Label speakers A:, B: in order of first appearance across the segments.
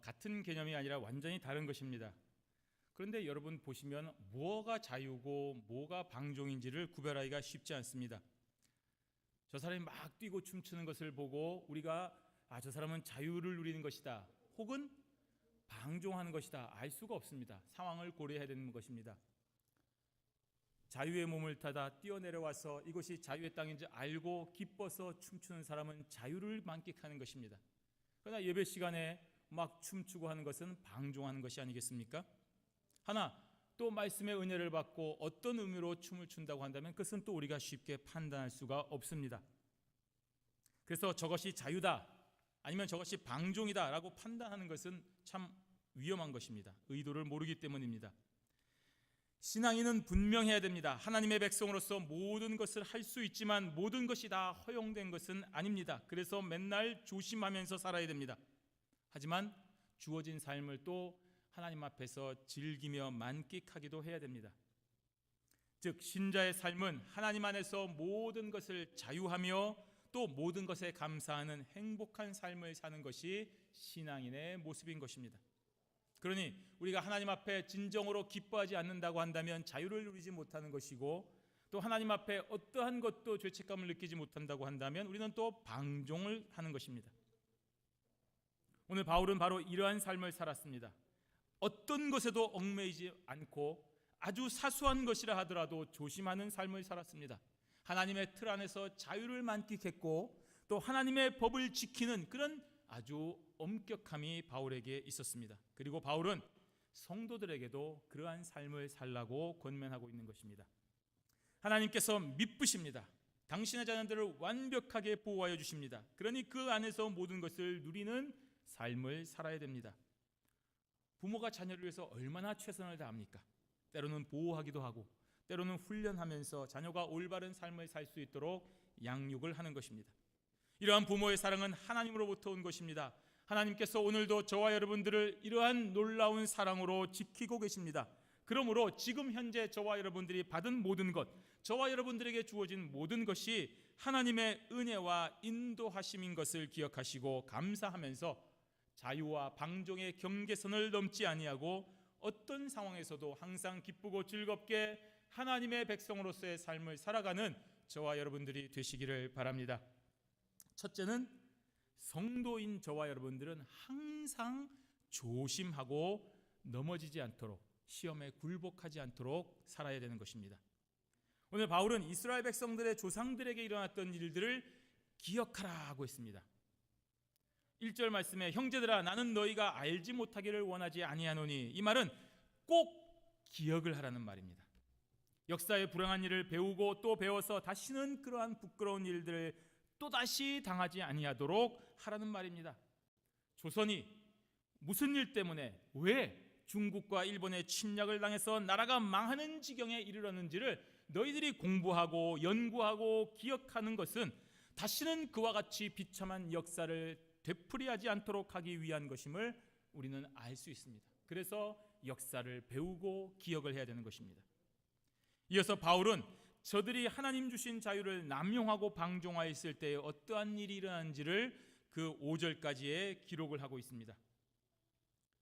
A: 같은 개념이 아니라 완전히 다른 것입니다. 그런데 여러분 보시면 뭐가 자유고 뭐가 방종인지를 구별하기가 쉽지 않습니다. 저 사람이 막 뛰고 춤추는 것을 보고 우리가 저 사람은 자유를 누리는 것이다 혹은 방종하는 것이다 알 수가 없습니다. 상황을 고려해야 되는 것입니다. 자유의 몸을 타다 뛰어내려와서 이것이 자유의 땅인지 알고 기뻐서 춤추는 사람은 자유를 만끽하는 것입니다. 그러나 예배 시간에 막 춤추고 하는 것은 방종하는 것이 아니겠습니까? 하나 또 말씀의 은혜를 받고 어떤 의미로 춤을 춘다고 한다면 그것은 또 우리가 쉽게 판단할 수가 없습니다. 그래서 저것이 자유다 아니면 저것이 방종이다 라고 판단하는 것은 참 위험한 것입니다. 의도를 모르기 때문입니다. 신앙인은 분명해야 됩니다. 하나님의 백성으로서 모든 것을 할 수 있지만 모든 것이 다 허용된 것은 아닙니다. 그래서 맨날 조심하면서 살아야 됩니다. 하지만 주어진 삶을 또 하나님 앞에서 즐기며 만끽하기도 해야 됩니다. 즉 신자의 삶은 하나님 안에서 모든 것을 자유하며 또 모든 것에 감사하는 행복한 삶을 사는 것이 신앙인의 모습인 것입니다. 그러니 우리가 하나님 앞에 진정으로 기뻐하지 않는다고 한다면 자유를 누리지 못하는 것이고 또 하나님 앞에 어떠한 것도 죄책감을 느끼지 못한다고 한다면 우리는 또 방종을 하는 것입니다. 오늘 바울은 바로 이러한 삶을 살았습니다. 어떤 것에도 얽매이지 않고 아주 사소한 것이라 하더라도 조심하는 삶을 살았습니다. 하나님의 틀 안에서 자유를 만끽했고 또 하나님의 법을 지키는 그런 아주 엄격함이 바울에게 있었습니다. 그리고 바울은 성도들에게도 그러한 삶을 살라고 권면하고 있는 것입니다. 하나님께서 미쁘십니다. 당신의 자녀들을 완벽하게 보호하여 주십니다. 그러니 그 안에서 모든 것을 누리는 삶을 살아야 됩니다. 부모가 자녀를 위해서 얼마나 최선을 다합니까? 때로는 보호하기도 하고 때로는 훈련하면서 자녀가 올바른 삶을 살 수 있도록 양육을 하는 것입니다. 이러한 부모의 사랑은 하나님으로부터 온 것입니다. 하나님께서 오늘도 저와 여러분들을 이러한 놀라운 사랑으로 지키고 계십니다. 그러므로 지금 현재 저와 여러분들이 받은 모든 것, 저와 여러분들에게 주어진 모든 것이 하나님의 은혜와 인도하심인 것을 기억하시고 감사하면서 자유와 방종의 경계선을 넘지 아니하고 어떤 상황에서도 항상 기쁘고 즐겁게 하나님의 백성으로서의 삶을 살아가는 저와 여러분들이 되시기를 바랍니다. 첫째는 성도인 저와 여러분들은 항상 조심하고 넘어지지 않도록 시험에 굴복하지 않도록 살아야 되는 것입니다. 오늘 바울은 이스라엘 백성들의 조상들에게 일어났던 일들을 기억하라 하고 있습니다. 1절 말씀에 형제들아 나는 너희가 알지 못하기를 원하지 아니하노니 이 말은 꼭 기억을 하라는 말입니다. 역사의 불행한 일을 배우고 또 배워서 다시는 그러한 부끄러운 일들을 또다시 당하지 아니하도록 하라는 말입니다. 조선이 무슨 일 때문에 왜 중국과 일본의 침략을 당해서 나라가 망하는 지경에 이르렀는지를 너희들이 공부하고 연구하고 기억하는 것은 다시는 그와 같이 비참한 역사를 되풀이하지 않도록 하기 위한 것임을 우리는 알 수 있습니다. 그래서 역사를 배우고 기억을 해야 되는 것입니다. 이어서 바울은 저들이 하나님 주신 자유를 남용하고 방종하였을 때에 어떠한 일이 일어난지를 그 5절까지의 기록을 하고 있습니다.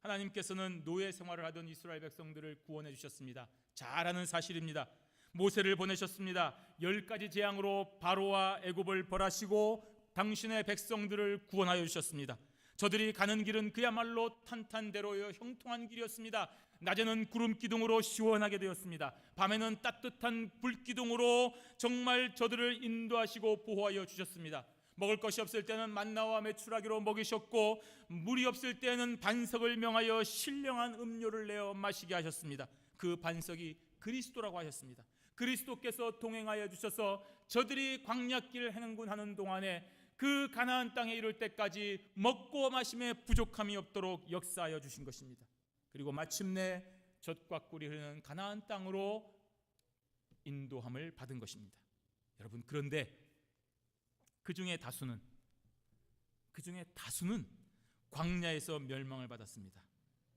A: 하나님께서는 노예 생활을 하던 이스라엘 백성들을 구원해 주셨습니다. 잘 아는 사실입니다. 모세를 보내셨습니다. 10가지 재앙으로 바로와 애굽을 벌하시고 당신의 백성들을 구원하여 주셨습니다. 저들이 가는 길은 그야말로 탄탄대로요 형통한 길이었습니다. 낮에는 구름 기둥으로 시원하게 되었습니다. 밤에는 따뜻한 불 기둥으로 정말 저들을 인도하시고 보호하여 주셨습니다. 먹을 것이 없을 때는 만나와 메추라기로 먹이셨고 물이 없을 때는 반석을 명하여 신령한 음료를 내어 마시게 하셨습니다. 그 반석이 그리스도라고 하셨습니다. 그리스도께서 동행하여 주셔서 저들이 광야길을 행군하는 동안에 그 가나안 땅에 이를 때까지 먹고 마심에 부족함이 없도록 역사하여 주신 것입니다. 그리고 마침내 젖과 꿀이 흐르는 가나안 땅으로 인도함을 받은 것입니다. 여러분, 그런데 그 중에 다수는 광야에서 멸망을 받았습니다.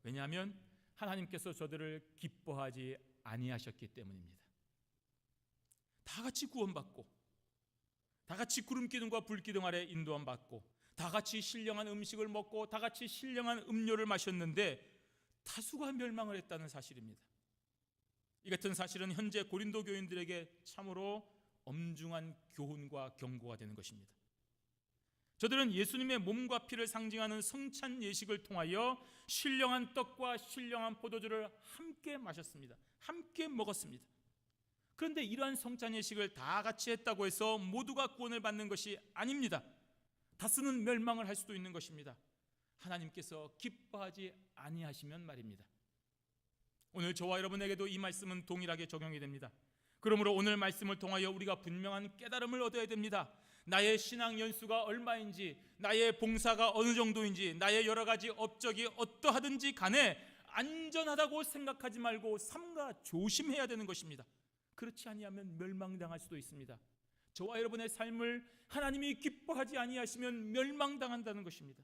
A: 왜냐하면 하나님께서 저들을 기뻐하지 아니하셨기 때문입니다. 다 같이 구원받고 다 같이 구름 기둥과 불 기둥 아래 인도함 받고 다 같이 신령한 음식을 먹고 다 같이 신령한 음료를 마셨는데 다수가 멸망을 했다는 사실입니다. 이 같은 사실은 현재 고린도 교인들에게 참으로 엄중한 교훈과 경고가 되는 것입니다. 저들은 예수님의 몸과 피를 상징하는 성찬 예식을 통하여 신령한 떡과 신령한 포도주를 함께 마셨습니다. 함께 먹었습니다. 그런데 이러한 성찬 예식을 다 같이 했다고 해서 모두가 구원을 받는 것이 아닙니다. 다수는 멸망을 할 수도 있는 것입니다. 하나님께서 기뻐하지 아니하시면 말입니다. 오늘 저와 여러분에게도 이 말씀은 동일하게 적용이 됩니다. 그러므로 오늘 말씀을 통하여 우리가 분명한 깨달음을 얻어야 됩니다. 나의 신앙 연수가 얼마인지, 나의 봉사가 어느 정도인지, 나의 여러 가지 업적이 어떠하든지 간에 안전하다고 생각하지 말고 삼가 조심해야 되는 것입니다. 그렇지 아니하면 멸망당할 수도 있습니다. 저와 여러분의 삶을 하나님이 기뻐하지 아니하시면 멸망당한다는 것입니다.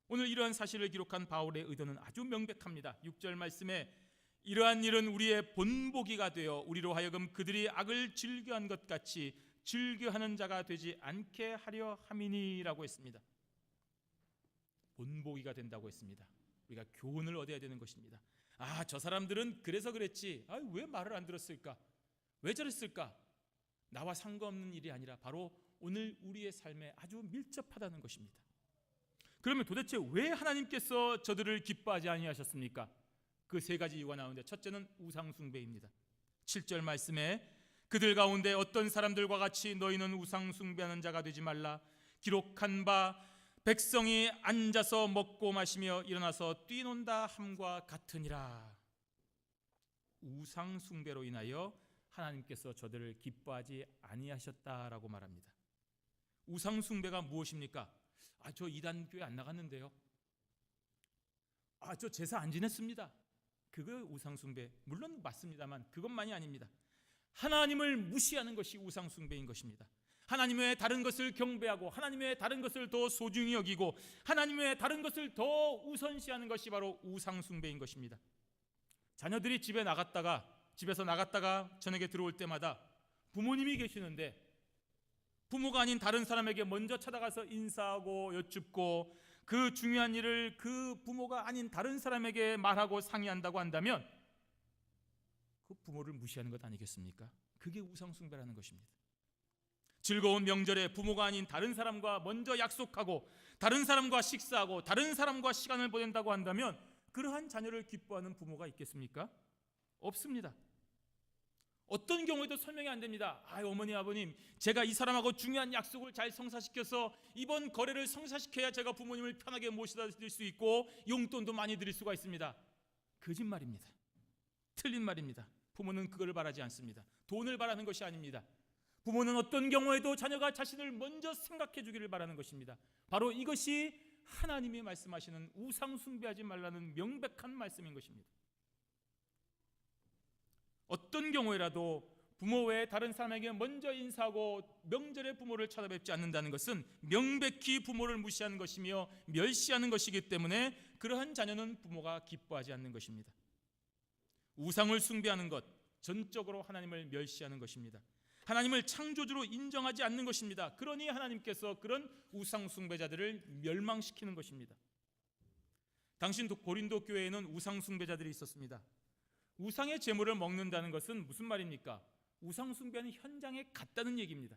A: 오늘 이러한 사실을 기록한 바울의 의도는 아주 명백합니다. 6절 말씀에 이러한 일은 우리의 본보기가 되어 우리로 하여금 그들이 악을 즐겨한 것 같이 즐겨하는 자가 되지 않게 하려 함이니라고 했습니다. 본보기가 된다고 했습니다. 우리가 교훈을 얻어야 되는 것입니다. 저 사람들은 그래서 그랬지. 왜 말을 안 들었을까? 왜 저랬을까? 나와 상관없는 일이 아니라 바로 오늘 우리의 삶에 아주 밀접하다는 것입니다. 그러면 도대체 왜 하나님께서 저들을 기뻐하지 아니하셨습니까? 그 세 가지 이유가 나오는데 첫째는 우상 숭배입니다. 7절 말씀에 그들 가운데 어떤 사람들과 같이 너희는 우상 숭배하는 자가 되지 말라. 기록한 바 백성이 앉아서 먹고 마시며 일어나서 뛰논다 함과 같으니라. 우상 숭배로 인하여 하나님께서 저들을 기뻐하지 아니하셨다라고 말합니다. 우상 숭배가 무엇입니까? 저 이단 교회 안 나갔는데요. 저 제사 안 지냈습니다. 그거 우상 숭배. 물론 맞습니다만 그것만이 아닙니다. 하나님을 무시하는 것이 우상 숭배인 것입니다. 하나님 외에 다른 것을 경배하고 하나님 외에 다른 것을 더 소중히 여기고 하나님 외에 다른 것을 더 우선시하는 것이 바로 우상 숭배인 것입니다. 자녀들이 집에서 나갔다가 저녁에 들어올 때마다 부모님이 계시는데 부모가 아닌 다른 사람에게 먼저 찾아가서 인사하고 여쭙고 그 중요한 일을 그 부모가 아닌 다른 사람에게 말하고 상의한다고 한다면 그 부모를 무시하는 것 아니겠습니까? 그게 우상 숭배라는 것입니다. 즐거운 명절에 부모가 아닌 다른 사람과 먼저 약속하고 다른 사람과 식사하고 다른 사람과 시간을 보낸다고 한다면 그러한 자녀를 기뻐하는 부모가 있겠습니까? 없습니다. 어떤 경우에도 설명이 안 됩니다. 어머니 아버님, 제가 이 사람하고 중요한 약속을 잘 성사시켜서 이번 거래를 성사시켜야 제가 부모님을 편하게 모시다 드릴 수 있고 용돈도 많이 드릴 수가 있습니다. 거짓말입니다. 틀린 말입니다. 부모는 그걸 바라지 않습니다. 돈을 바라는 것이 아닙니다. 부모는 어떤 경우에도 자녀가 자신을 먼저 생각해 주기를 바라는 것입니다. 바로 이것이 하나님이 말씀하시는 우상 숭배하지 말라는 명백한 말씀인 것입니다. 어떤 경우에라도 부모 외에 다른 사람에게 먼저 인사하고 명절에 부모를 찾아뵙지 않는다는 것은 명백히 부모를 무시하는 것이며 멸시하는 것이기 때문에 그러한 자녀는 부모가 기뻐하지 않는 것입니다. 우상을 숭배하는 것, 전적으로 하나님을 멸시하는 것입니다. 하나님을 창조주로 인정하지 않는 것입니다. 그러니 하나님께서 그런 우상 숭배자들을 멸망시키는 것입니다. 당시 고린도 교회에는 우상 숭배자들이 있었습니다. 우상의 제물을 먹는다는 것은 무슨 말입니까? 우상 숭배하는 현장에 갔다는 얘기입니다.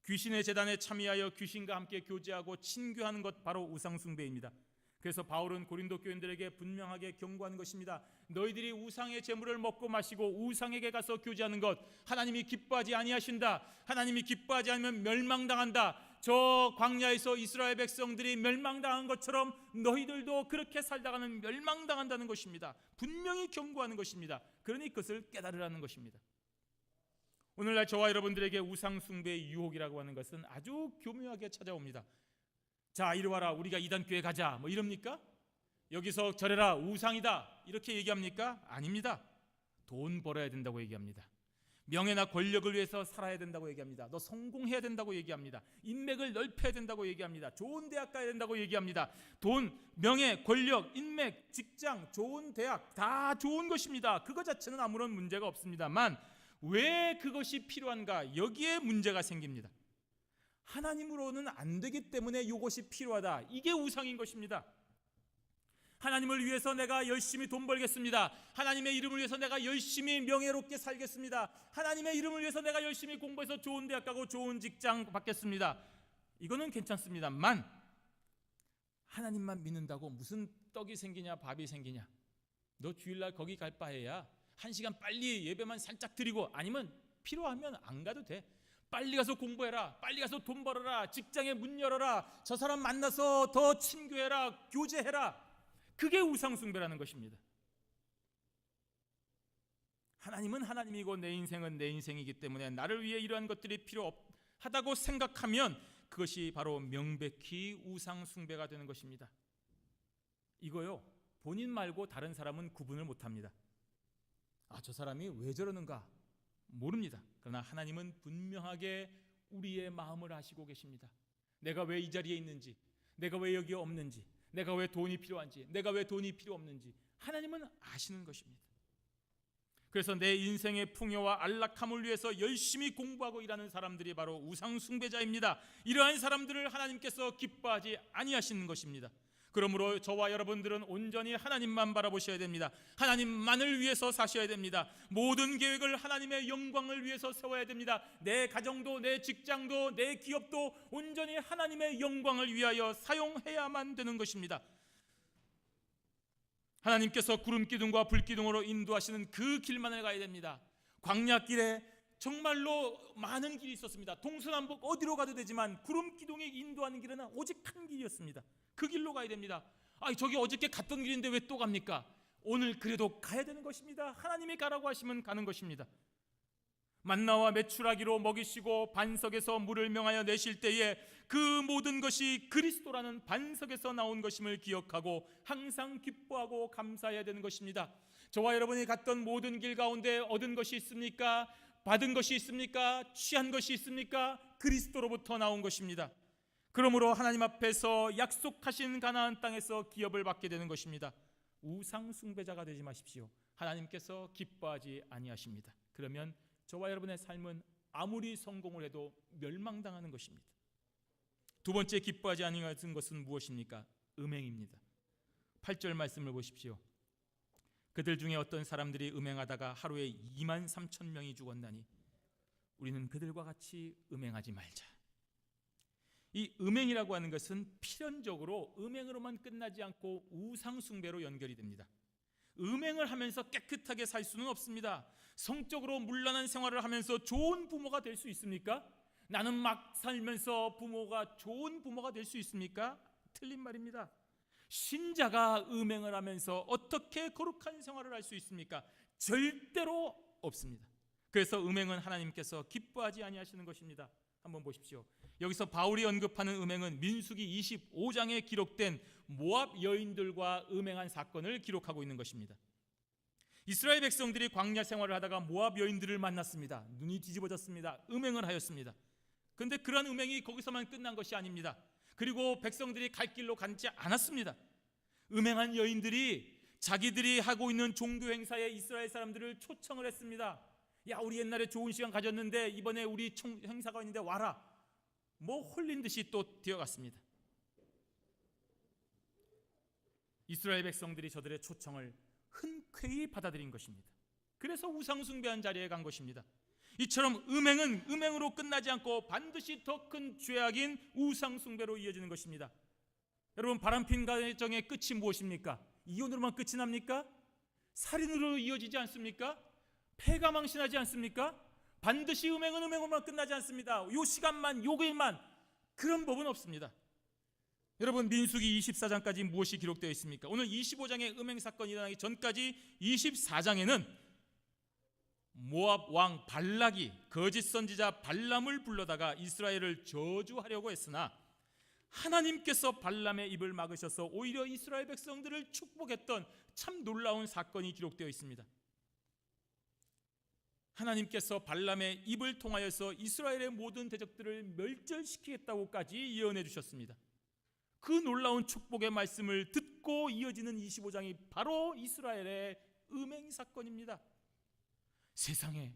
A: 귀신의 제단에 참여하여 귀신과 함께 교제하고 친교하는 것, 바로 우상 숭배입니다. 그래서 바울은 고린도 교인들에게 분명하게 경고하는 것입니다. 너희들이 우상의 제물을 먹고 마시고 우상에게 가서 교제하는 것, 하나님이 기뻐하지 아니하신다. 하나님이 기뻐하지 않으면 멸망당한다. 저 광야에서 이스라엘 백성들이 멸망당한 것처럼 너희들도 그렇게 살다가는 멸망당한다는 것입니다. 분명히 경고하는 것입니다. 그러니 그것을 깨달으라는 것입니다. 오늘날 저와 여러분들에게 우상 숭배의 유혹이라고 하는 것은 아주 교묘하게 찾아옵니다. 자, 이리 와라, 우리가 이단교회 가자, 이럽니까? 여기서 절해라, 우상이다, 이렇게 얘기합니까? 아닙니다. 돈 벌어야 된다고 얘기합니다. 명예나 권력을 위해서 살아야 된다고 얘기합니다. 너 성공해야 된다고 얘기합니다. 인맥을 넓혀야 된다고 얘기합니다. 좋은 대학 가야 된다고 얘기합니다. 돈, 명예, 권력, 인맥, 직장, 좋은 대학 다 좋은 것입니다. 그거 자체는 아무런 문제가 없습니다만 왜 그것이 필요한가? 여기에 문제가 생깁니다. 하나님으로는 안 되기 때문에 이것이 필요하다. 이게 우상인 것입니다. 하나님을 위해서 내가 열심히 돈 벌겠습니다. 하나님의 이름을 위해서 내가 열심히 명예롭게 살겠습니다. 하나님의 이름을 위해서 내가 열심히 공부해서 좋은 대학 가고 좋은 직장 받겠습니다. 이거는 괜찮습니다만 하나님만 믿는다고 무슨 떡이 생기냐 밥이 생기냐, 너 주일날 거기 갈 바에야 1시간 빨리 예배만 살짝 드리고 아니면 필요하면 안 가도 돼. 빨리 가서 공부해라. 빨리 가서 돈 벌어라. 직장에 문 열어라. 저 사람 만나서 더 친교해라. 교제해라. 그게 우상숭배라는 것입니다. 하나님은 하나님이고 내 인생은 내 인생이기 때문에 나를 위해 이러한 것들이 필요하다고 생각하면 그것이 바로 명백히 우상숭배가 되는 것입니다. 이거요, 본인 말고 다른 사람은 구분을 못합니다. 저 사람이 왜 저러는가 모릅니다. 그러나 하나님은 분명하게 우리의 마음을 아시고 계십니다. 내가 왜 이 자리에 있는지, 내가 왜 여기에 없는지, 내가 왜 돈이 필요한지, 내가 왜 돈이 필요 없는지 하나님은 아시는 것입니다. 그래서 내 인생의 풍요와 안락함을 위해서 열심히 공부하고 일하는 사람들이 바로 우상숭배자입니다. 이러한 사람들을 하나님께서 기뻐하지 아니하시는 것입니다. 그러므로 저와 여러분들은 온전히 하나님만 바라보셔야 됩니다. 하나님만을 위해서 사셔야 됩니다. 모든 계획을 하나님의 영광을 위해서 세워야 됩니다. 내 가정도, 내 직장도, 내 기업도 온전히 하나님의 영광을 위하여 사용해야만 되는 것입니다. 하나님께서 구름기둥과 불기둥으로 인도하시는 그 길만을 가야 됩니다. 광야길에 정말로 많은 길이 있었습니다. 동서남북 어디로 가도 되지만 구름기둥이 인도하는 길은 오직 한 길이었습니다. 그 길로 가야 됩니다. 저기 어저께 갔던 길인데 왜 또 갑니까? 오늘 그래도 가야 되는 것입니다. 하나님이 가라고 하시면 가는 것입니다. 만나와 메추라기로 먹이시고 반석에서 물을 명하여 내실 때에 그 모든 것이 그리스도라는 반석에서 나온 것임을 기억하고 항상 기뻐하고 감사해야 되는 것입니다. 저와 여러분이 갔던 모든 길 가운데 얻은 것이 있습니까? 받은 것이 있습니까? 취한 것이 있습니까? 그리스도로부터 나온 것입니다. 그러므로 하나님 앞에서 약속하신 가나안 땅에서 기업을 받게 되는 것입니다. 우상 숭배자가 되지 마십시오. 하나님께서 기뻐하지 아니하십니다. 그러면 저와 여러분의 삶은 아무리 성공을 해도 멸망당하는 것입니다. 두 번째 기뻐하지 아니하는 것은 무엇입니까? 음행입니다. 8절 말씀을 보십시오. 그들 중에 어떤 사람들이 음행하다가 하루에 23,000명이 죽었나니 우리는 그들과 같이 음행하지 말자. 이 음행이라고 하는 것은 필연적으로 음행으로만 끝나지 않고 우상숭배로 연결이 됩니다. 음행을 하면서 깨끗하게 살 수는 없습니다. 성적으로 문란한 생활을 하면서 좋은 부모가 될 수 있습니까? 나는 막 살면서 좋은 부모가 될 수 있습니까? 틀린 말입니다. 신자가 음행을 하면서 어떻게 거룩한 생활을 할 수 있습니까? 절대로 없습니다. 그래서 음행은 하나님께서 기뻐하지 아니하시는 것입니다. 한번 보십시오. 여기서 바울이 언급하는 음행은 민수기 25장에 기록된 모압 여인들과 음행한 사건을 기록하고 있는 것입니다. 이스라엘 백성들이 광야 생활을 하다가 모압 여인들을 만났습니다. 눈이 뒤집어졌습니다. 음행을 하였습니다. 그런데 그런 음행이 거기서만 끝난 것이 아닙니다. 그리고 백성들이 갈 길로 가지 않았습니다. 음행한 여인들이 자기들이 하고 있는 종교 행사에 이스라엘 사람들을 초청을 했습니다. 야, 우리 옛날에 좋은 시간 가졌는데 이번에 우리 행사가 있는데 와라. 홀린 듯이 또 뛰어갔습니다. 이스라엘 백성들이 저들의 초청을 흔쾌히 받아들인 것입니다. 그래서 우상숭배한 자리에 간 것입니다. 이처럼 음행은 음행으로 끝나지 않고 반드시 더 큰 죄악인 우상숭배로 이어지는 것입니다. 여러분, 바람핀 가정의 끝이 무엇입니까? 이혼으로만 끝이 납니까? 살인으로 이어지지 않습니까? 폐가 망신하지 않습니까? 반드시 음행은 음행으로만 끝나지 않습니다. 요 시간만, 요 일만, 그런 법은 없습니다. 여러분, 민수기 24장까지 무엇이 기록되어 있습니까? 오늘 25장의 음행 사건이 일어나기 전까지 24장에는 모압 왕 발락이 거짓 선지자 발람을 불러다가 이스라엘을 저주하려고 했으나 하나님께서 발람의 입을 막으셔서 오히려 이스라엘 백성들을 축복했던 참 놀라운 사건이 기록되어 있습니다. 하나님께서 발람의 입을 통하여서 이스라엘의 모든 대적들을 멸절시키겠다고까지 예언해 주셨습니다. 그 놀라운 축복의 말씀을 듣고 이어지는 25장이 바로 이스라엘의 음행 사건입니다. 세상에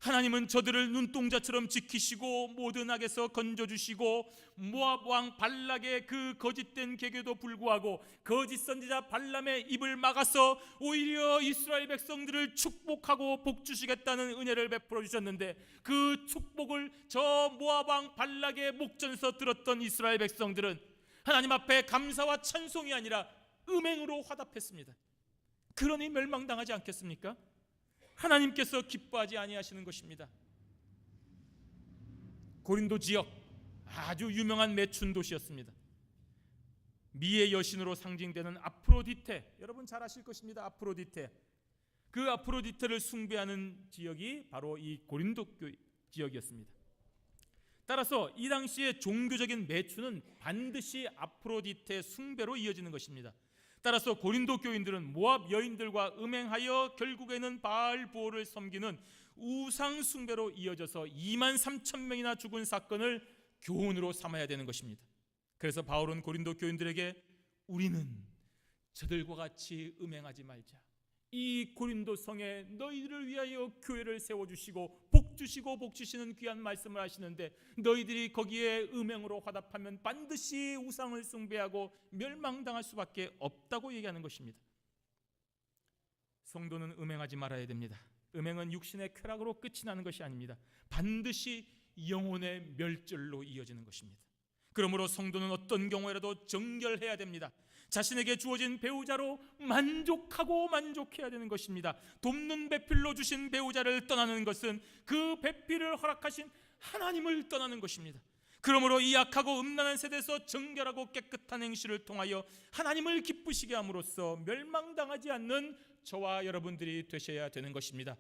A: 하나님은 저들을 눈동자처럼 지키시고 모든 악에서 건져주시고 모압 왕 발락의 그 거짓된 계교도 불구하고 거짓 선지자 발람의 입을 막아서 오히려 이스라엘 백성들을 축복하고 복주시겠다는 은혜를 베풀어 주셨는데, 그 축복을 저 모압 왕 발락의 목전에서 들었던 이스라엘 백성들은 하나님 앞에 감사와 찬송이 아니라 음행으로 화답했습니다. 그러니 멸망당하지 않겠습니까? 하나님께서 기뻐하지 아니하시는 것입니다. 고린도 지역 아주 유명한 매춘 도시였습니다. 미의 여신으로 상징되는 아프로디테, 여러분 잘 아실 것입니다. 아프로디테, 그 아프로디테를 숭배하는 지역이 바로 이 고린도 지역이었습니다. 따라서 이 당시의 종교적인 매춘은 반드시 아프로디테 숭배로 이어지는 것입니다. 따라서 고린도 교인들은 모압 여인들과 음행하여 결국에는 바알 부호를 섬기는 우상 숭배로 이어져서 23,000명이나 죽은 사건을 교훈으로 삼아야 되는 것입니다. 그래서 바울은 고린도 교인들에게 우리는 저들과 같이 음행하지 말자, 이 고린도 성에 너희들을 위하여 교회를 세워주시고 복주시는 귀한 말씀을 하시는데, 너희들이 거기에 음행으로 화답하면 반드시 우상을 숭배하고 멸망당할 수밖에 없다고 얘기하는 것입니다. 성도는 음행하지 말아야 됩니다. 음행은 육신의 쾌락으로 끝이 나는 것이 아닙니다. 반드시 영혼의 멸절로 이어지는 것입니다. 그러므로 성도는 어떤 경우에라도 정결해야 됩니다. 자신에게 주어진 배우자로 만족해야 되는 것입니다. 돕는 배필로 주신 배우자를 떠나는 것은 그 배필을 허락하신 하나님을 떠나는 것입니다. 그러므로 이 악하고 음란한 세대에서 정결하고 깨끗한 행실을 통하여 하나님을 기쁘시게 함으로써 멸망당하지 않는 저와 여러분들이 되셔야 되는 것입니다.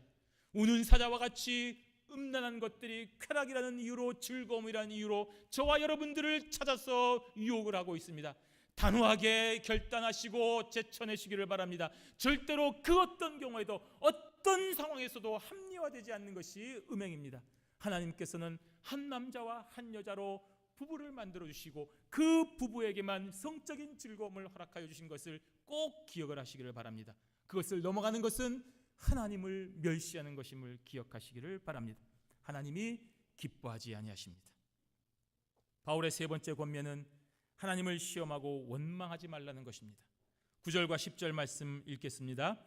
A: 우는 사자와 같이 음란한 것들이 쾌락이라는 이유로, 즐거움이라는 이유로 저와 여러분들을 찾아서 유혹을 하고 있습니다. 단호하게 결단하시고 제쳐내시기를 바랍니다. 절대로 그 어떤 경우에도 어떤 상황에서도 합리화되지 않는 것이 음행입니다. 하나님께서는 한 남자와 한 여자로 부부를 만들어 주시고 그 부부에게만 성적인 즐거움을 허락하여 주신 것을 꼭 기억을 하시기를 바랍니다. 그것을 넘어가는 것은 하나님을 멸시하는 것임을 기억하시기를 바랍니다. 하나님이 기뻐하지 아니하십니다. 바울의 세 번째 권면은 하나님을 시험하고 원망하지 말라는 것입니다. 9절과 10절 말씀 읽겠습니다.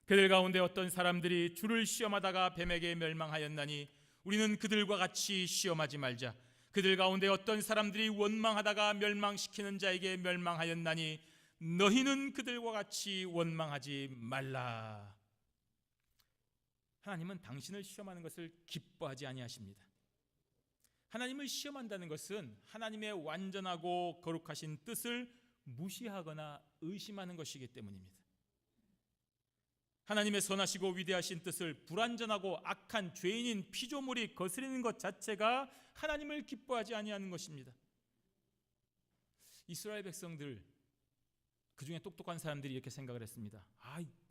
A: 그들 가운데 어떤 사람들이 주를 시험하다가 뱀에게 멸망하였나니 우리는 그들과 같이 시험하지 말자. 그들 가운데 어떤 사람들이 원망하다가 멸망시키는 자에게 멸망하였나니 너희는 그들과 같이 원망하지 말라. 하나님은 당신을 시험하는 것을 기뻐하지 아니하십니다. 하나님을 시험한다는 것은 하나님의 완전하고 거룩하신 뜻을 무시하거나 의심하는 것이기 때문입니다. 하나님의 선하시고 위대하신 뜻을 불완전하고 악한 죄인인 피조물이 거스리는 것 자체가 하나님을 기뻐하지 아니하는 것입니다. 이스라엘 백성들, 그 중에 똑똑한 사람들이 이렇게 생각을 했습니다.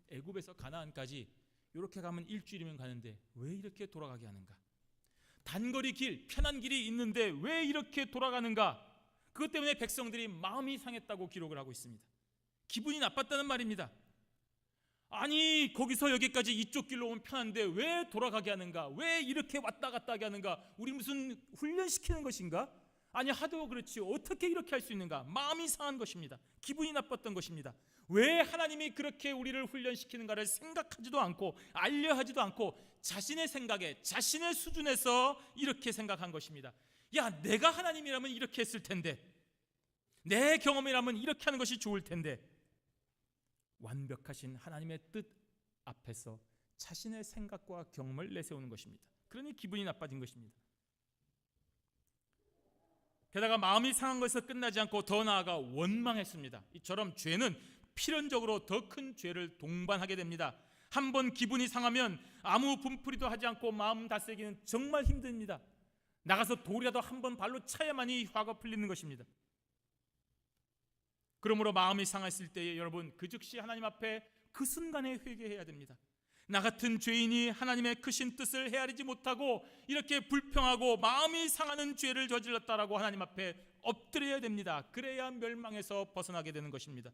A: 애굽에서 가나안까지 이렇게 가면 일주일이면 가는데 왜 이렇게 돌아가게 하는가? 단거리 길, 편한 길이 있는데 왜 이렇게 돌아가는가? 그것 때문에 백성들이 마음이 상했다고 기록을 하고 있습니다. 기분이 나빴다는 말입니다. 아니, 거기서 여기까지 이쪽 길로 오면 편한데 왜 돌아가게 하는가? 왜 이렇게 왔다 갔다 하게 하는가? 우리 무슨 훈련시키는 것인가? 아니, 하도 그렇지 어떻게 이렇게 할 수 있는가? 마음이 상한 것입니다. 기분이 나빴던 것입니다. 왜 하나님이 그렇게 우리를 훈련시키는가를 생각하지도 않고 알려하지도 않고 자신의 생각에, 자신의 수준에서 이렇게 생각한 것입니다. 야, 내가 하나님이라면 이렇게 했을 텐데, 내 경험이라면 이렇게 하는 것이 좋을 텐데, 완벽하신 하나님의 뜻 앞에서 자신의 생각과 경험을 내세우는 것입니다. 그러니 기분이 나빠진 것입니다. 게다가 마음이 상한 것에서 끝나지 않고 더 나아가 원망했습니다. 이처럼 죄는 필연적으로 더 큰 죄를 동반하게 됩니다. 한번 기분이 상하면 아무 분풀이도 하지 않고 마음 다스리기는 정말 힘듭니다. 나가서 돌이라도 한번 발로 차야만이 화가 풀리는 것입니다. 그러므로 마음이 상했을 때에 여러분, 그 즉시 하나님 앞에 그 순간에 회개해야 됩니다. 나 같은 죄인이 하나님의 크신 뜻을 헤아리지 못하고 이렇게 불평하고 마음이 상하는 죄를 저질렀다라고 하나님 앞에 엎드려야 됩니다. 그래야 멸망에서 벗어나게 되는 것입니다.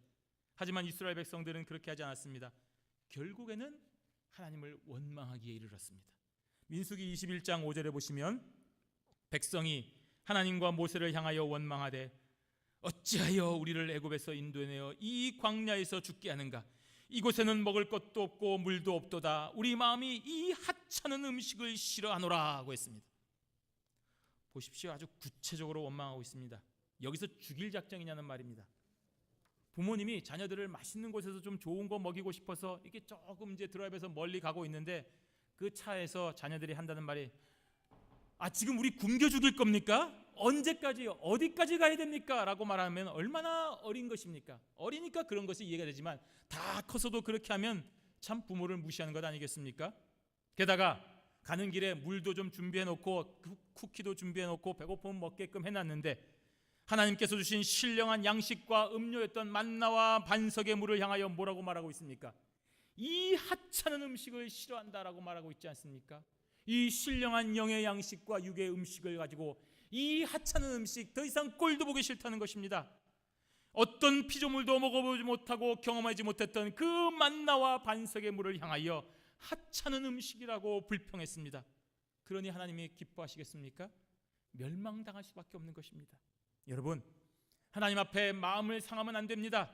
A: 하지만 이스라엘 백성들은 그렇게 하지 않았습니다. 결국에는 하나님을 원망하기에 이르렀습니다. 민수기 21장 5절에 보시면 백성이 하나님과 모세를 향하여 원망하되 어찌하여 우리를 애굽에서 인도해내어 이 광야에서 죽게 하는가? 이곳에는 먹을 것도 없고 물도 없도다. 우리 마음이 이 하찮은 음식을 싫어하노라 하고 했습니다. 보십시오. 아주 구체적으로 원망하고 있습니다. 여기서 죽일 작정이냐는 말입니다. 부모님이 자녀들을 맛있는 곳에서 좀 좋은 거 먹이고 싶어서 이렇게 조금 이제 드라이브해서 멀리 가고 있는데 그 차에서 자녀들이 한다는 말이 지금 우리 굶겨 죽일 겁니까? 언제까지 어디까지 가야 됩니까? 라고 말하면 얼마나 어린 것입니까? 어리니까 그런 것이 이해가 되지만 다 커서도 그렇게 하면 참 부모를 무시하는 것 아니겠습니까? 게다가 가는 길에 물도 좀 준비해 놓고 쿠키도 준비해 놓고 배고프면 먹게끔 해놨는데 하나님께서 주신 신령한 양식과 음료였던 만나와 반석의 물을 향하여 뭐라고 말하고 있습니까? 이 하찮은 음식을 싫어한다라고 말하고 있지 않습니까? 이 신령한 영의 양식과 육의 음식을 가지고 이 하찮은 음식 더 이상 꼴도 보기 싫다는 것입니다. 어떤 피조물도 먹어보지 못하고 경험하지 못했던 그 만나와 반석의 물을 향하여 하찮은 음식이라고 불평했습니다. 그러니 하나님이 기뻐하시겠습니까? 멸망당할 수밖에 없는 것입니다. 여러분, 하나님 앞에 마음을 상하면 안 됩니다.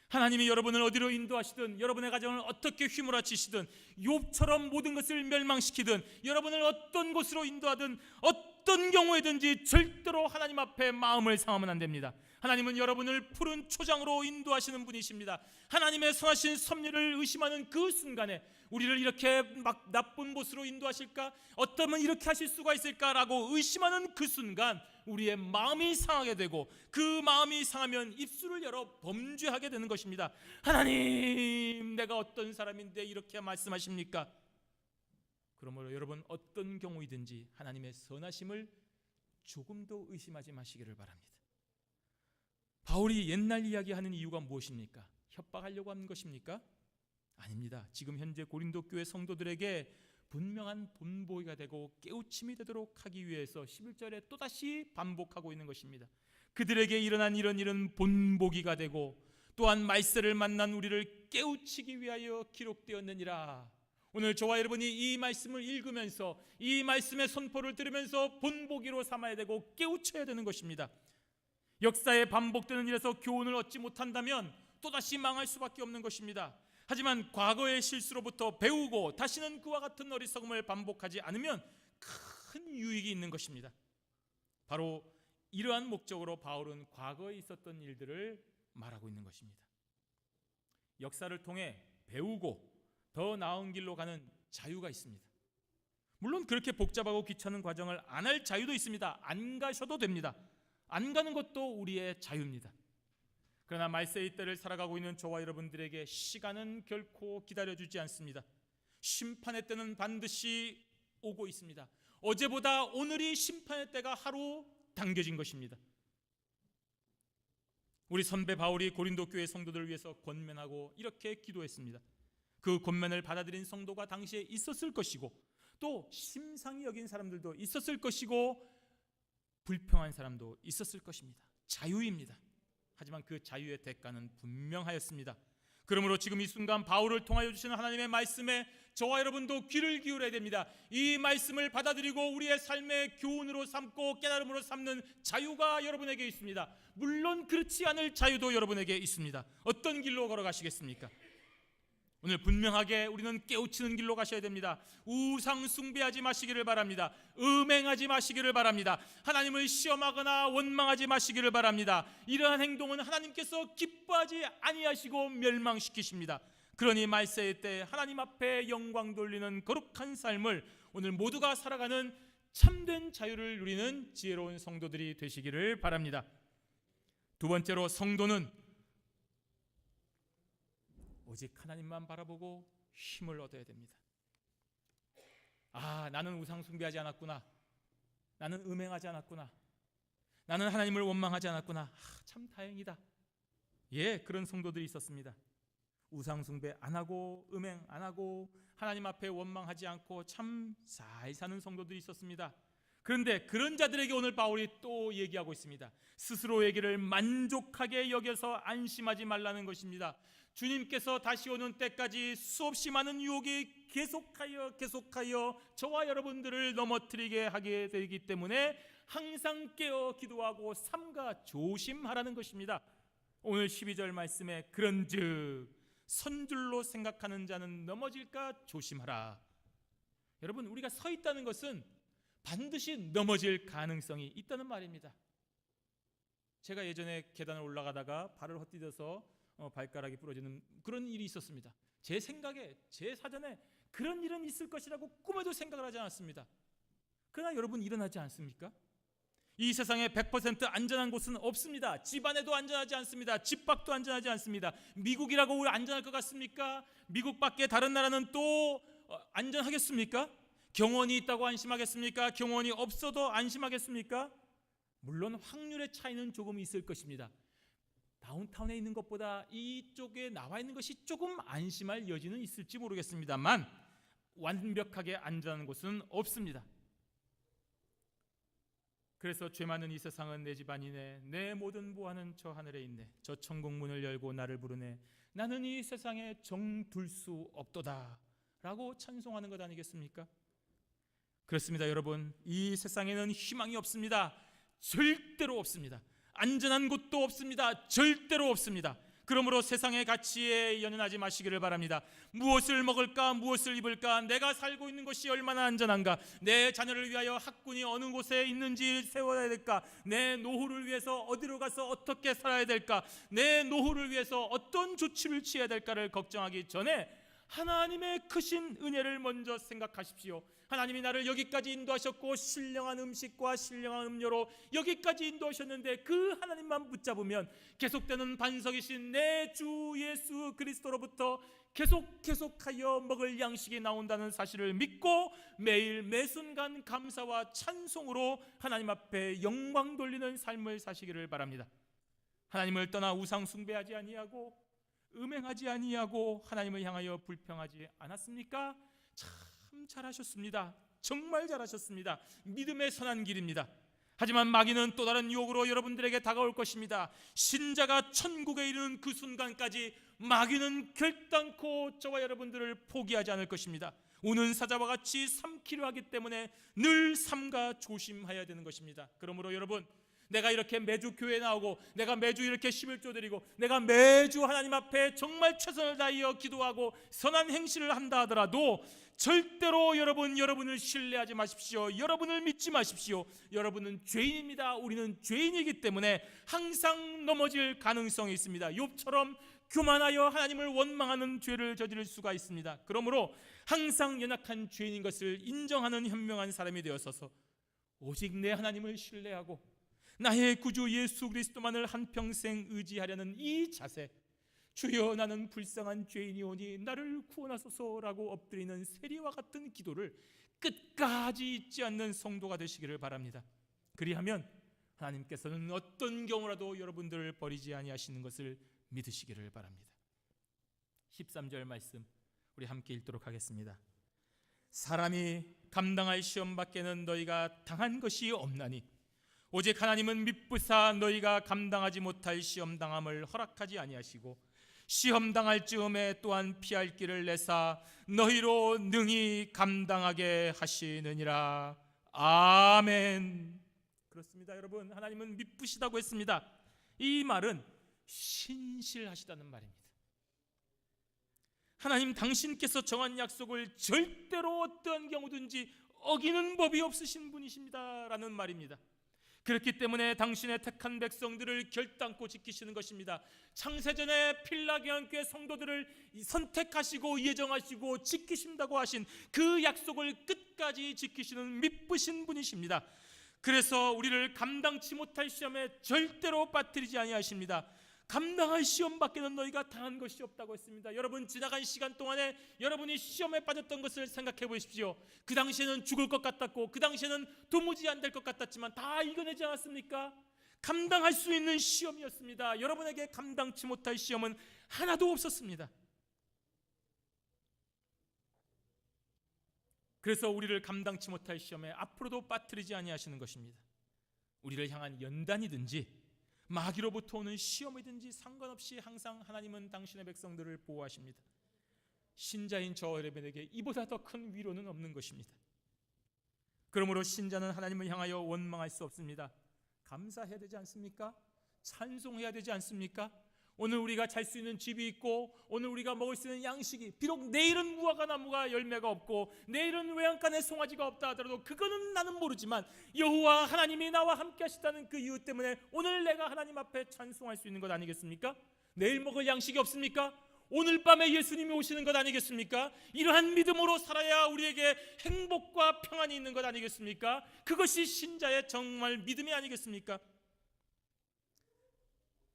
A: 하나님이 여러분을 어디로 인도하시든 여러분의 가정을 어떻게 휘몰아치시든 욥처럼 모든 것을 멸망시키든 여러분을 어떤 곳으로 인도하든 어떤 경우에든지 절대로 하나님 앞에 마음을 상하면 안 됩니다. 하나님은 여러분을 푸른 초장으로 인도하시는 분이십니다. 하나님의 선하신 섭리를 의심하는 그 순간에 우리를 이렇게 막 나쁜 곳으로 인도하실까? 어쩌면 이렇게 하실 수가 있을까라고 의심하는 그 순간 우리의 마음이 상하게 되고 그 마음이 상하면 입술을 열어 범죄하게 되는 것입니다. 하나님, 내가 어떤 사람인데 이렇게 말씀하십니까? 그러므로 여러분 어떤 경우이든지 하나님의 선하심을 조금도 의심하지 마시기를 바랍니다. 바울이 옛날 이야기하는 이유가 무엇입니까? 협박하려고 하는 것입니까? 아닙니다. 지금 현재 고린도 교회 성도들에게 분명한 본보기가 되고 깨우침이 되도록 하기 위해서 11절에 또다시 반복하고 있는 것입니다. 그들에게 일어난 이런 본보기가 되고 또한 말세를 만난 우리를 깨우치기 위하여 기록되었느니라. 오늘 저와 여러분이 이 말씀을 읽으면서 이 말씀의 선포를 들으면서 본보기로 삼아야 되고 깨우쳐야 되는 것입니다. 역사에 반복되는 일에서 교훈을 얻지 못한다면 또다시 망할 수밖에 없는 것입니다. 하지만 과거의 실수로부터 배우고 다시는 그와 같은 어리석음을 반복하지 않으면 큰 유익이 있는 것입니다. 바로 이러한 목적으로 바울은 과거에 있었던 일들을 말하고 있는 것입니다. 역사를 통해 배우고 더 나은 길로 가는 자유가 있습니다. 물론 그렇게 복잡하고 귀찮은 과정을 안 할 자유도 있습니다. 안 가셔도 됩니다. 안 가는 것도 우리의 자유입니다. 그러나 말세의 때를 살아가고 있는 저와 여러분들에게 시간은 결코 기다려주지 않습니다. 심판의 때는 반드시 오고 있습니다. 어제보다 오늘이 심판의 때가 하루 당겨진 것입니다. 우리 선배 바울이 고린도 교회 성도들을 위해서 권면하고 이렇게 기도했습니다. 그 권면을 받아들인 성도가 당시에 있었을 것이고 또 심상히 여긴 사람들도 있었을 것이고 불평한 사람도 있었을 것입니다. 자유입니다. 하지만 그 자유의 대가는 분명하였습니다. 그러므로 지금 이 순간 바울을 통하여 주시는 하나님의 말씀에 저와 여러분도 귀를 기울여야 됩니다. 이 말씀을 받아들이고 우리의 삶의 교훈으로 삼고 깨달음으로 삼는 자유가 여러분에게 있습니다. 물론 그렇지 않을 자유도 여러분에게 있습니다. 어떤 길로 걸어가시겠습니까? 오늘 분명하게 우리는 깨우치는 길로 가셔야 됩니다. 우상 숭배하지 마시기를 바랍니다. 음행하지 마시기를 바랍니다. 하나님을 시험하거나 원망하지 마시기를 바랍니다. 이러한 행동은 하나님께서 기뻐하지 아니하시고 멸망시키십니다. 그러니 말세의 때 하나님 앞에 영광 돌리는 거룩한 삶을 오늘 모두가 살아가는 참된 자유를 누리는 지혜로운 성도들이 되시기를 바랍니다. 두 번째로, 성도는 오직 하나님만 바라보고 힘을 얻어야 됩니다. 나는 우상 숭배하지 않았구나. 나는 음행하지 않았구나. 나는 하나님을 원망하지 않았구나. 참 다행이다. 그런 성도들이 있었습니다. 우상 숭배 안 하고 음행 안 하고 하나님 앞에 원망하지 않고 참 잘 사는 성도들이 있었습니다. 그런데 그런 자들에게 오늘 바울이 또 얘기하고 있습니다. 스스로의 길을 만족하게 여겨서 안심하지 말라는 것입니다. 주님께서 다시 오는 때까지 수없이 많은 유혹이 계속하여 저와 여러분들을 넘어뜨리게 하게 되기 때문에 항상 깨어 기도하고 삼가 조심하라는 것입니다. 오늘 12절 말씀에 그런즉 선줄로 생각하는 자는 넘어질까 조심하라. 여러분, 우리가 서 있다는 것은 반드시 넘어질 가능성이 있다는 말입니다. 제가 예전에 계단을 올라가다가 발을 헛디뎌서 발가락이 부러지는 그런 일이 있었습니다. 제 생각에, 제 사전에 그런 일은 있을 것이라고 꿈에도 생각을 하지 않았습니다. 그러나 여러분, 일어나지 않습니까? 이 세상에 100% 안전한 곳은 없습니다. 집 안에도 안전하지 않습니다. 집 밖도 안전하지 않습니다. 미국이라고 우리 안전할 것 같습니까? 미국 밖에 다른 나라는 또 안전하겠습니까? 경원이 있다고 안심하겠습니까? 경원이 없어도 안심하겠습니까? 물론 확률의 차이는 조금 있을 것입니다. 다운타운에 있는 것보다 이쪽에 나와 있는 것이 조금 안심할 여지는 있을지 모르겠습니다만 완벽하게 안전한 곳은 없습니다. 그래서 죄 많은 이 세상은 내 집안이네, 내 모든 보화는 저 하늘에 있네, 저 천국 문을 열고 나를 부르네, 나는 이 세상에 정둘 수 없도다 라고 찬송하는 것 아니겠습니까? 그렇습니다. 여러분, 이 세상에는 희망이 없습니다. 절대로 없습니다. 안전한 곳도 없습니다. 절대로 없습니다. 그러므로 세상의 가치에 연연하지 마시기를 바랍니다. 무엇을 먹을까, 무엇을 입을까, 내가 살고 있는 것이 얼마나 안전한가, 내 자녀를 위하여 학군이 어느 곳에 있는지 세워야 될까, 내 노후를 위해서 어디로 가서 어떻게 살아야 될까, 내 노후를 위해서 어떤 조치를 취해야 될까를 걱정하기 전에 하나님의 크신 은혜를 먼저 생각하십시오. 하나님이 나를 여기까지 인도하셨고 신령한 음식과 신령한 음료로 여기까지 인도하셨는데 그 하나님만 붙잡으면 계속되는 반석이신 내 주 예수 그리스도로부터 계속하여 먹을 양식이 나온다는 사실을 믿고 매일 매순간 감사와 찬송으로 하나님 앞에 영광 돌리는 삶을 사시기를 바랍니다. 하나님을 떠나 우상 숭배하지 아니하고 음행하지 아니하고 하나님을 향하여 불평하지 않았습니까? 참 잘하셨습니다. 정말 잘하셨습니다. 믿음의 선한 길입니다. 하지만 마귀는 또 다른 유혹으로 여러분들에게 다가올 것입니다. 신자가 천국에 이르는 그 순간까지 마귀는 결단코 저와 여러분들을 포기하지 않을 것입니다. 우는 사자와 같이 삼키려 하기 때문에 늘 삼가 조심해야 되는 것입니다. 그러므로 여러분, 내가 이렇게 매주 교회에 나오고 내가 매주 이렇게 11조 드리고 내가 매주 하나님 앞에 정말 최선을 다하여 기도하고 선한 행실을 한다 하더라도 절대로 여러분을 신뢰하지 마십시오. 여러분을 믿지 마십시오. 여러분은 죄인입니다. 우리는 죄인이기 때문에 항상 넘어질 가능성이 있습니다. 욥처럼 교만하여 하나님을 원망하는 죄를 저지를 수가 있습니다. 그러므로 항상 연약한 죄인인 것을 인정하는 현명한 사람이 되어서서 오직 내 하나님을 신뢰하고 나의 구주 예수 그리스도만을 한평생 의지하려는 이 자세, 주여 나는 불쌍한 죄인이오니 나를 구원하소서라고 엎드리는 세리와 같은 기도를 끝까지 잊지 않는 성도가 되시기를 바랍니다. 그리하면 하나님께서는 어떤 경우라도 여러분들을 버리지 아니하시는 것을 믿으시기를 바랍니다. 13절 말씀 우리 함께 읽도록 하겠습니다. 사람이 감당할 시험 밖에는 너희가 당한 것이 없나니 오직 하나님은 미쁘사 너희가 감당하지 못할 시험 당함을 허락하지 아니하시고 시험 당할 즈음에 또한 피할 길을 내사 너희로 능히 감당하게 하시느니라. 아멘. 그렇습니다. 여러분, 하나님은 미쁘시다고 했습니다. 이 말은 신실하시다는 말입니다. 하나님 당신께서 정한 약속을 절대로 어떠한 경우든지 어기는 법이 없으신 분이십니다 라는 말입니다. 그렇기 때문에 당신의 택한 백성들을 결단코 지키시는 것입니다. 창세전에 필라겔교회 성도들을 선택하시고 예정하시고 지키신다고 하신 그 약속을 끝까지 지키시는 미쁘신 분이십니다. 그래서 우리를 감당치 못할 시험에 절대로 빠뜨리지 아니하십니다. 감당할 시험 밖에는 너희가 당한 것이 없다고 했습니다. 여러분, 지나간 시간 동안에 여러분이 시험에 빠졌던 것을 생각해 보십시오. 그 당시에는 죽을 것 같았고 그 당시에는 도무지 안 될 것 같았지만 다 이겨내지 않았습니까? 감당할 수 있는 시험이었습니다. 여러분에게 감당치 못할 시험은 하나도 없었습니다. 그래서 우리를 감당치 못할 시험에 앞으로도 빠뜨리지 아니하시는 것입니다. 우리를 향한 연단이든지 마귀로부터 오는 시험이든지 상관없이 항상 하나님은 당신의 백성들을 보호하십니다. 신자인 저 여러분에게 이보다 더 큰 위로는 없는 것입니다. 그러므로 신자는 하나님을 향하여 원망할 수 없습니다. 감사해야 되지 않습니까? 찬송해야 되지 않습니까? 오늘 우리가 잘 수 있는 집이 있고, 오늘 우리가 먹을 수 있는 양식이, 비록 내일은 무화과 나무가 열매가 없고 내일은 외양간에 송아지가 없다 하더라도 그거는 나는 모르지만 여호와 하나님이 나와 함께 하시다는 그 이유 때문에 오늘 내가 하나님 앞에 찬송할 수 있는 것 아니겠습니까? 내일 먹을 양식이 없습니까? 오늘 밤에 예수님이 오시는 것 아니겠습니까? 이러한 믿음으로 살아야 우리에게 행복과 평안이 있는 것 아니겠습니까? 그것이 신자의 정말 믿음이 아니겠습니까?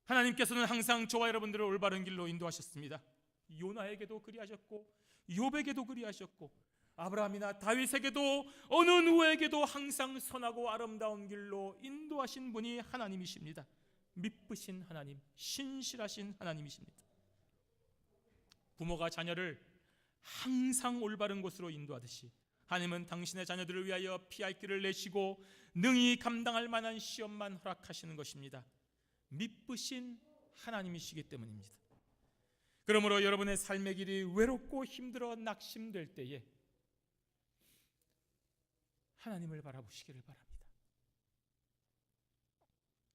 A: 하나님께서는 항상 저와 여러분들을 올바른 길로 인도하셨습니다. 요나에게도 그리하셨고 욥에게도 그리하셨고 아브라함이나 다윗에게도 어느 누구에게도 항상 선하고 아름다운 길로 인도하신 분이 하나님이십니다. 미쁘신 하나님, 신실하신 하나님이십니다. 부모가 자녀를 항상 올바른 곳으로 인도하듯이 하나님은 당신의 자녀들을 위하여 피할 길을 내시고 능히 감당할 만한 시험만 허락하시는 것입니다. 미쁘신 하나님이시기 때문입니다. 그러므로 여러분의 삶의 길이 외롭고 힘들어 낙심될 때에 하나님을 바라보시기를 바랍니다.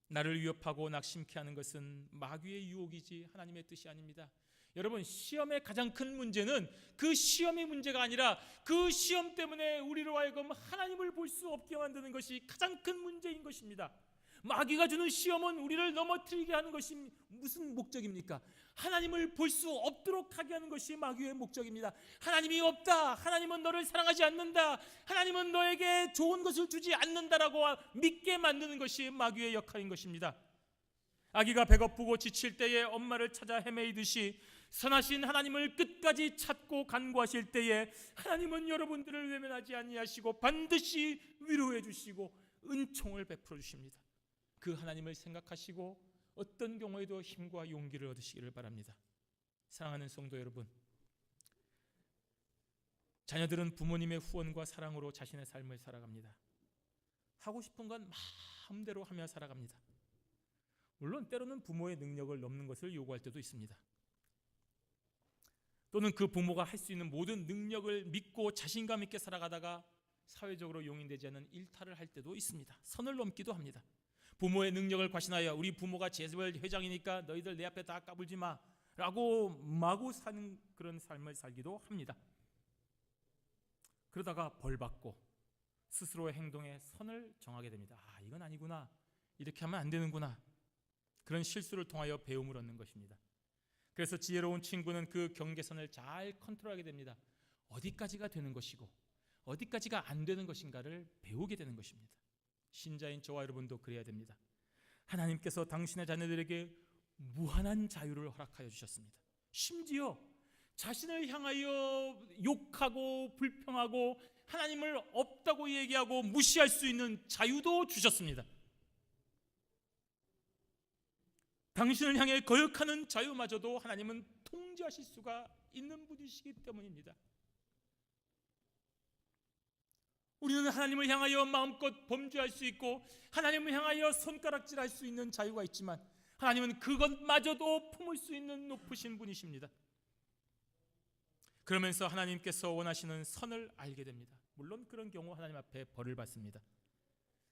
A: 나를 위협하고 낙심케 하는 것은 마귀의 유혹이지 하나님의 뜻이 아닙니다. 여러분, 시험의 가장 큰 문제는 그 시험의 문제가 아니라 그 시험 때문에 우리로 하여금 하나님을 볼 수 없게 만드는 것이 가장 큰 문제인 것입니다. 마귀가 주는 시험은 우리를 넘어뜨리게 하는 것이 무슨 목적입니까? 하나님을 볼 수 없도록 하게 하는 것이 마귀의 목적입니다. 하나님이 없다, 하나님은 너를 사랑하지 않는다, 하나님은 너에게 좋은 것을 주지 않는다라고 믿게 만드는 것이 마귀의 역할인 것입니다. 아기가 배고프고 지칠 때에 엄마를 찾아 헤매이듯이 선하신 하나님을 끝까지 찾고 간구하실 때에 하나님은 여러분들을 외면하지 아니하시고 반드시 위로해 주시고 은총을 베풀어 주십니다. 그 하나님을 생각하시고 어떤 경우에도 힘과 용기를 얻으시기를 바랍니다. 사랑하는 성도 여러분, 자녀들은 부모님의 후원과 사랑으로 자신의 삶을 살아갑니다. 하고 싶은 건 마음대로 하며 살아갑니다. 물론 때로는 부모의 능력을 넘는 것을 요구할 때도 있습니다. 또는 그 부모가 할 수 있는 모든 능력을 믿고 자신감 있게 살아가다가 사회적으로 용인되지 않는 일탈을 할 때도 있습니다. 선을 넘기도 합니다. 부모의 능력을 과신하여 우리 부모가 제자벨 회장이니까 너희들 내 앞에 다 까불지 마 라고 마구 사는 그런 삶을 살기도 합니다. 그러다가 벌받고 스스로의 행동에 선을 정하게 됩니다. 이건 아니구나, 이렇게 하면 안 되는구나, 그런 실수를 통하여 배움을 얻는 것입니다. 그래서 지혜로운 친구는 그 경계선을 잘 컨트롤하게 됩니다. 어디까지가 되는 것이고 어디까지가 안 되는 것인가를 배우게 되는 것입니다. 신자인 저와 여러분도 그래야 됩니다. 하나님께서 당신의 자녀들에게 무한한 자유를 허락하여 주셨습니다. 심지어 자신을 향하여 욕하고 불평하고 하나님을 없다고 얘기하고 무시할 수 있는 자유도 주셨습니다. 당신을 향해 거역하는 자유마저도 하나님은 통제하실 수가 있는 분이시기 때문입니다. 우리는 하나님을 향하여 마음껏 범죄할 수 있고 하나님을 향하여 손가락질할 수 있는 자유가 있지만 하나님은 그것마저도 품을 수 있는 높으신 분이십니다. 그러면서 하나님께서 원하시는 선을 알게 됩니다. 물론 그런 경우 하나님 앞에 벌을 받습니다.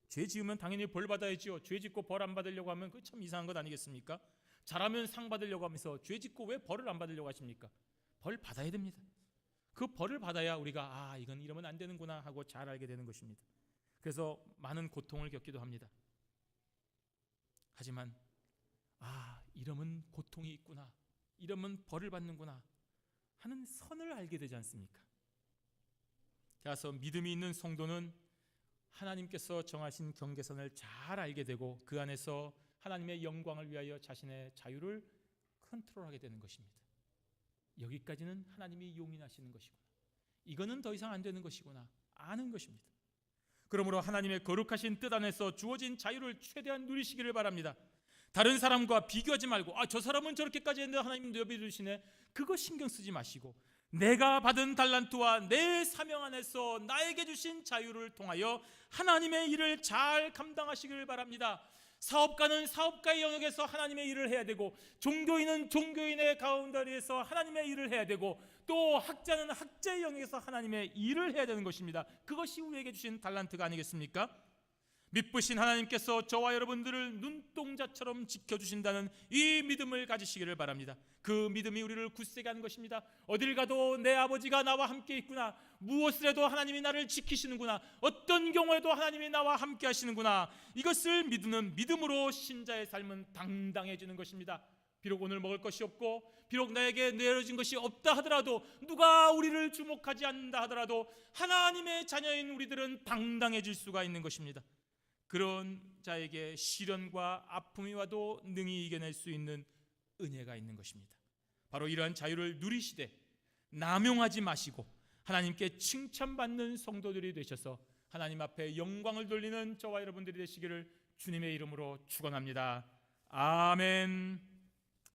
A: 죄 지으면 당연히 벌 받아야죠. 죄 짓고 벌 안 받으려고 하면 그 참 이상한 것 아니겠습니까? 잘하면 상 받으려고 하면서 죄 짓고 왜 벌을 안 받으려고 하십니까? 벌 받아야 됩니다. 그 벌을 받아야 우리가 이건 이러면 안 되는구나 하고 잘 알게 되는 것입니다. 그래서 많은 고통을 겪기도 합니다. 하지만 이러면 고통이 있구나, 이러면 벌을 받는구나 하는 선을 알게 되지 않습니까? 그래서 믿음이 있는 성도는 하나님께서 정하신 경계선을 잘 알게 되고 그 안에서 하나님의 영광을 위하여 자신의 자유를 컨트롤하게 되는 것입니다. 여기까지는 하나님이 용인하시는 것이구나, 이거는 더 이상 안 되는 것이구나 아는 것입니다. 그러므로 하나님의 거룩하신 뜻 안에서 주어진 자유를 최대한 누리시기를 바랍니다. 다른 사람과 비교하지 말고 저 사람은 저렇게까지 했는데 하나님 내버려두시네, 그거 신경 쓰지 마시고 내가 받은 달란트와 내 사명 안에서 나에게 주신 자유를 통하여 하나님의 일을 잘 감당하시기를 바랍니다. 사업가는 사업가의 영역에서 하나님의 일을 해야 되고, 종교인은 종교인의 가운데에서 하나님의 일을 해야 되고, 또 학자는 학자의 영역에서 하나님의 일을 해야 되는 것입니다. 그것이 우리에게 주신 달란트가 아니겠습니까? 믿으신 하나님께서 저와 여러분들을 눈동자처럼 지켜주신다는 이 믿음을 가지시기를 바랍니다. 그 믿음이 우리를 굳세게 하는 것입니다. 어딜 가도 내 아버지가 나와 함께 있구나, 무엇을 해도 하나님이 나를 지키시는구나, 어떤 경우에도 하나님이 나와 함께 하시는구나, 이것을 믿는 믿음으로 신자의 삶은 당당해지는 것입니다. 비록 오늘 먹을 것이 없고, 비록 나에게 내려진 것이 없다 하더라도, 누가 우리를 주목하지 않는다 하더라도 하나님의 자녀인 우리들은 당당해질 수가 있는 것입니다. 그런 자에게 시련과 아픔이 와도 능히 이겨낼 수 있는 은혜가 있는 것입니다. 바로 이러한 자유를 누리시되 남용하지 마시고 하나님께 칭찬받는 성도들이 되셔서 하나님 앞에 영광을 돌리는 저와 여러분들이 되시기를 주님의 이름으로 축원합니다. 아멘.